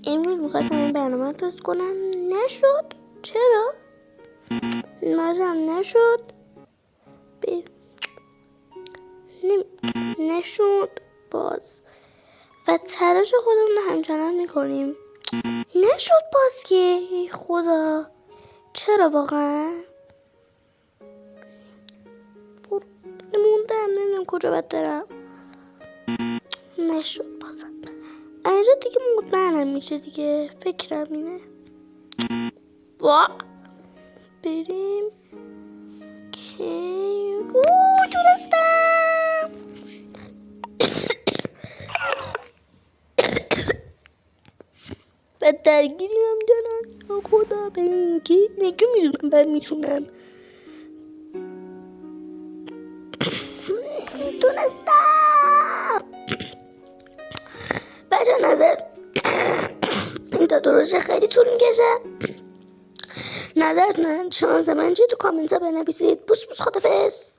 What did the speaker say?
امروز میخواستم این برنامه تست کنم، نشد. چرا؟ مازم نشد. نشد باز و تلاش خودمون همچنان میکنیم. نشد باز که. ای خدا، چرا واقعا؟ موندم، نمیدونم کجا باید برم. نشد بازم. اینجا دیگه مطمئنم میشه دیگه، فکرم اینه. بریم که تونستم. و درگیریم هم دارن. یا خدا، به اینکه نگه میدونم من میتونم. تونستم. بچه نظر این تا درسته خیلی طول میکشه. نظرتون شانس من چیه؟ تو کامنت ها بنویسید. بوس بوس، خدافظ.